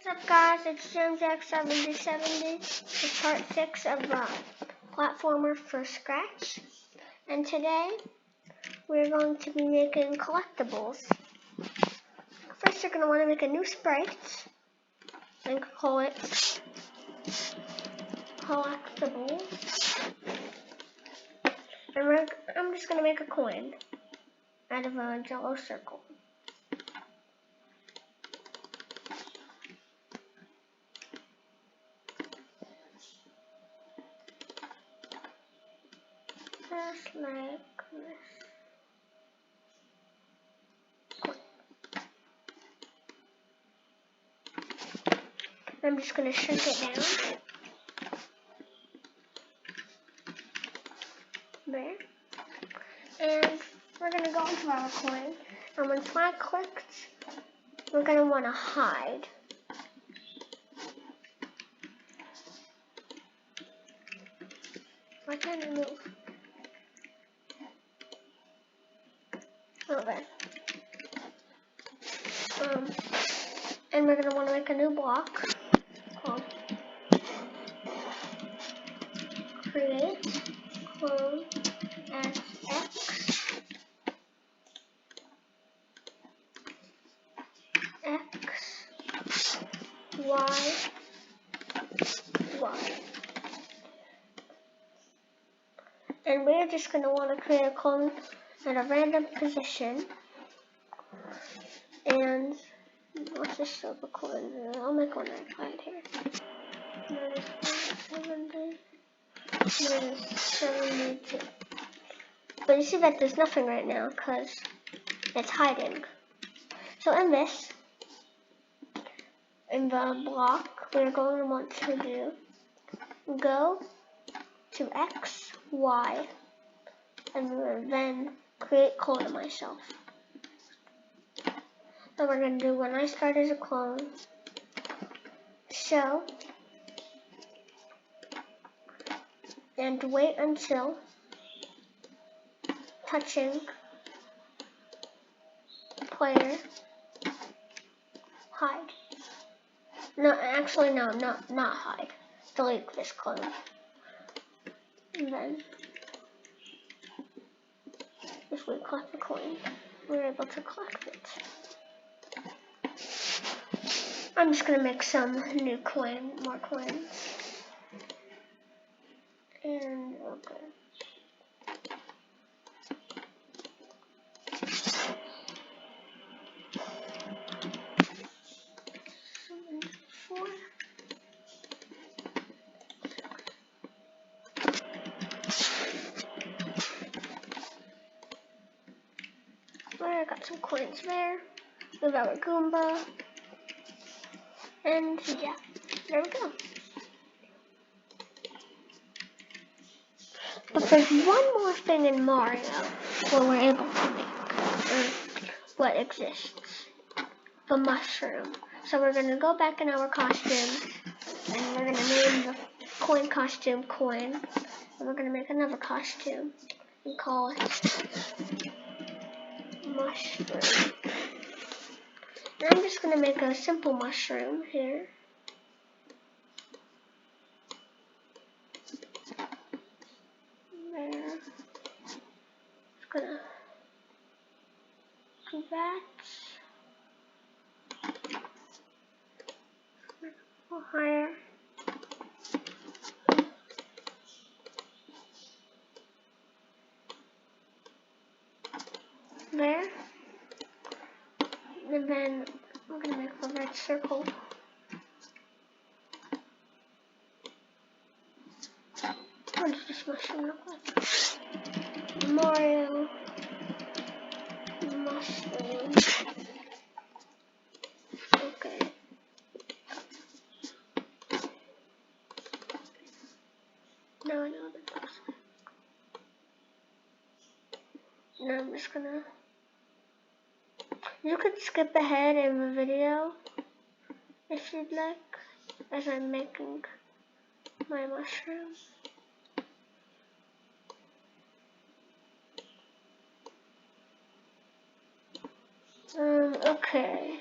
What's up, guys? It's JamesX7070. It's part 6 of Platformer for Scratch. And today, we're going to be making collectibles. First, you're going to want to make a new sprite and call it Collectibles. And I'm just going to make a coin out of a Jello circle. Just like this. I'm just going to shrink it down. There. And we're going to go into our coin. And when flag clicks, we're going to want to hide. Why can't I move? Okay. And we're going to want to make a new block called create clone as x y y. And we're just going to want to create a clone at a random position. And let's just show the coin. I'll make one right here. -72. But you see that there's nothing right now because it's hiding. So in the block, we're going to want to do go to x, y, and then create clone of myself. So we're going to do when I start as a clone, show, and wait until touching player, hide. No, actually no, not hide. Delete this clone. And then, if we collect the coin, we're able to collect it. I'm just gonna make some new more coins. And okay. I got some coins there. We got our Goomba. And yeah, there we go. But there's one more thing in Mario where we're able to make, what exists, the mushroom. So we're going to go back in our costume, and we're going to name the coin costume coin, and we're going to make another costume, and call it mushroom. And I'm just going to make a simple mushroom here. There. Just gonna do that. A little higher. There. And then we're gonna make a red circle. What does this mushroom look like? Mario mushroom. Okay. Now I know what it looks like. Now I'm just gonna. You could skip ahead in the video if you'd like, as I'm making my mushroom. Okay.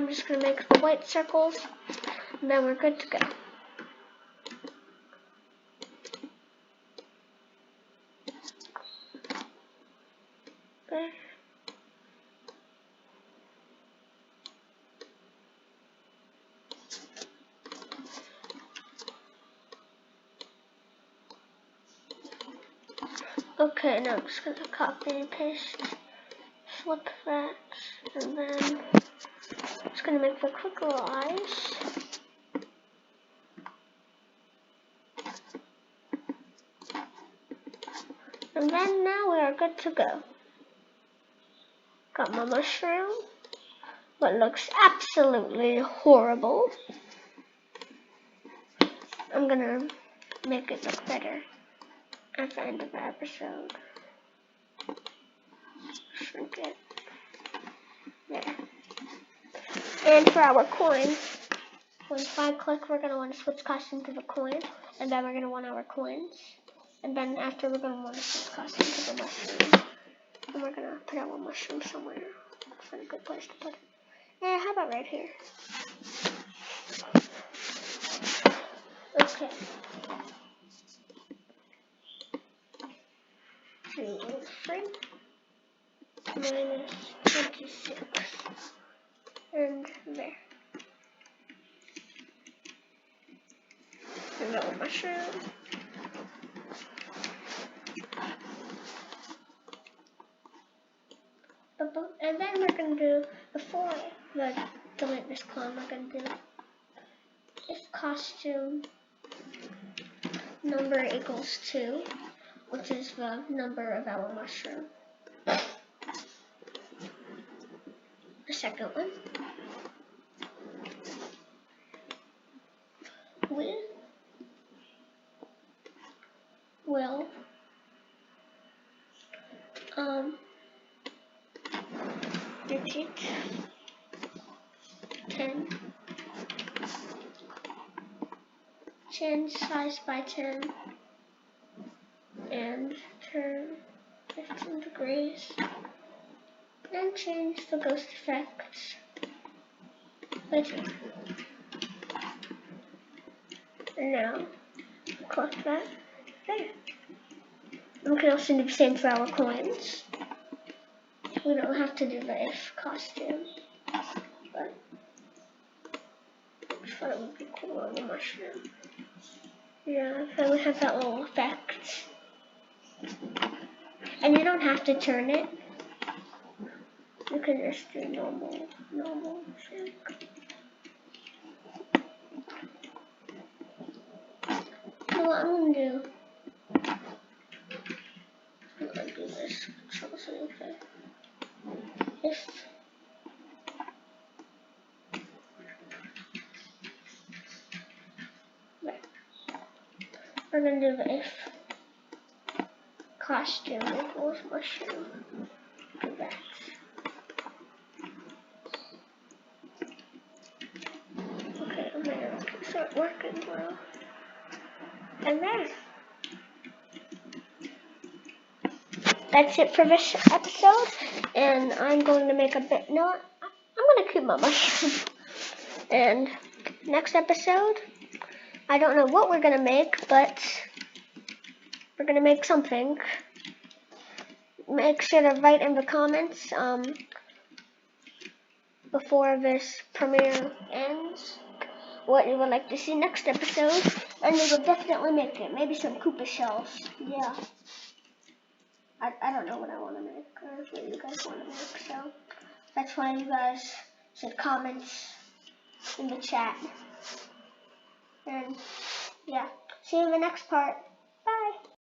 I'm just going to make the white circles, and then we're good to go. There. Okay, now I'm just going to copy and paste, flip that, and then just going to make the quick little eyes. And then now we are good to go. Got my mushroom, but looks absolutely horrible. I'm going to make it look better at the end of the episode. Shrink it. There. And for our coin, once I click, we're going to want to switch costume to the coin, and then we're going to want our coins. And then after, we're going to want to switch costume to the mushroom. And we're going to put our mushroom somewhere. That's a good place to put it. Yeah, how about right here? Okay. 3 minus 26. And there. Another mushroom. And then we're going to do, before the delete this clone, we're going to do if costume number equals 2, which is the number of our mushroom. The second one. We will repeat 10, change size by 10, and turn 15 degrees, and change the ghost effects by 2. And now, click that there. And we can also do the same for our coins. We don't have to do the if costume, but I thought it would be cool on the mushroom. Yeah, so we have that little effect. And you don't have to turn it. You can just do normal shape. So what I'm gonna do this. Okay. If we're gonna do the if costume equals mushroom. Do that. Okay, I'm gonna start working well. And there. That's it for this episode, and I'm going to make a bit. No, I'm going to keep my mushroom. And next episode, I don't know what we're going to make, but we're going to make something. Make sure to write in the comments before this premiere ends what you would like to see next episode, and we will definitely make it. Maybe some Koopa shells. Yeah. I don't know what I want to make, or what you guys want to make, so that's why you guys should comment in the chat. And yeah, see you in the next part.